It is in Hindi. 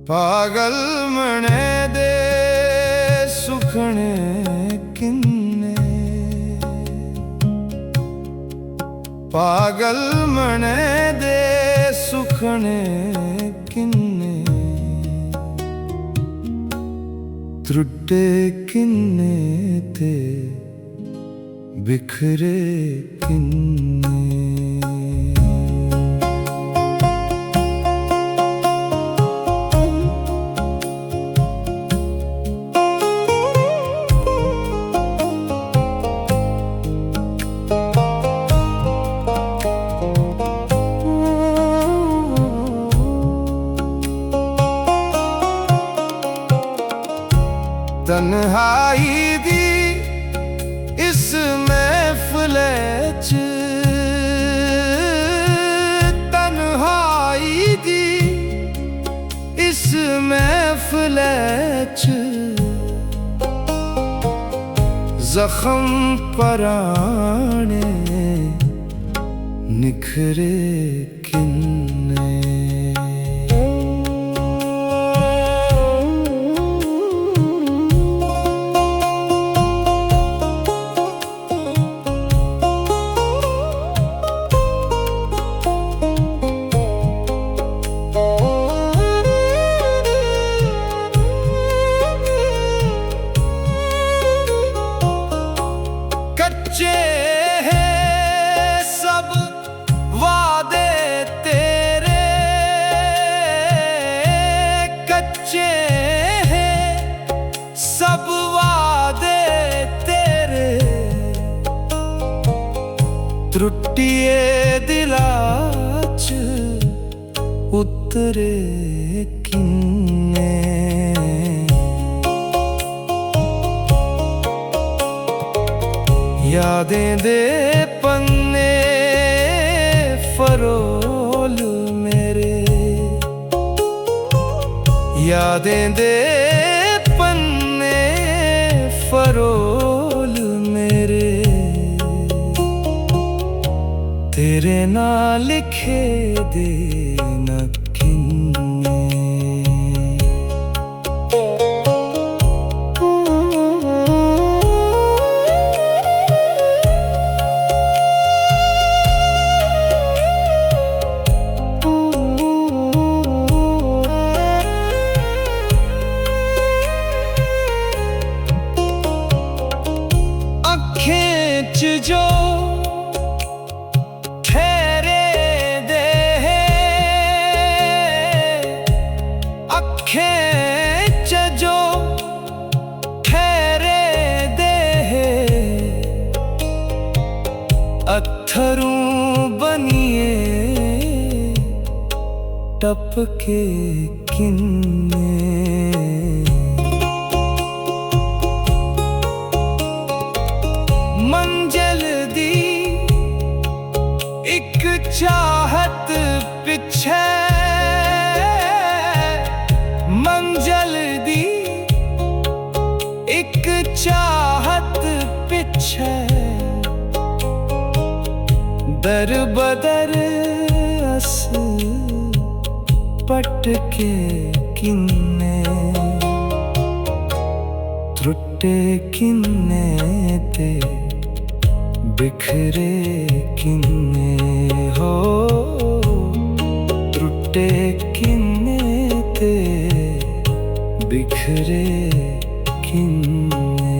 पागल मने दे सुखने किन्ने, पागल मने दे सुखने किन्ने, त्रुटे किन्ने ते बिखरे किन्ने। तन्हाई दी इस महफिले च, तन्हाई दी इस महफिले च, जख्म पराने निखरे किन्ने। कच्चे हैं सब वादे तेरे, कच्चे हैं सब वादे तेरे, त्रुटिए दिलाच उतरे किन्ने। यादें दे पन्ने फरोल मेरे, यादें दे पन्ने फरोल मेरे, तेरे नाल लिखे दे न किन्ने। जो ठहरे दे अखें च जो ठहरे दे, अत्थरू बनिए टपके किन्ने। मंजिल दी एक चाहत पिछे, मंजिल दी एक चाहत पिछे, दर बदर अस पटके किन्ने, त्रुटे किन्ने ते बिखरे किन्ने हो, त्रुटे किन्ने ते बिखरे किन्ने।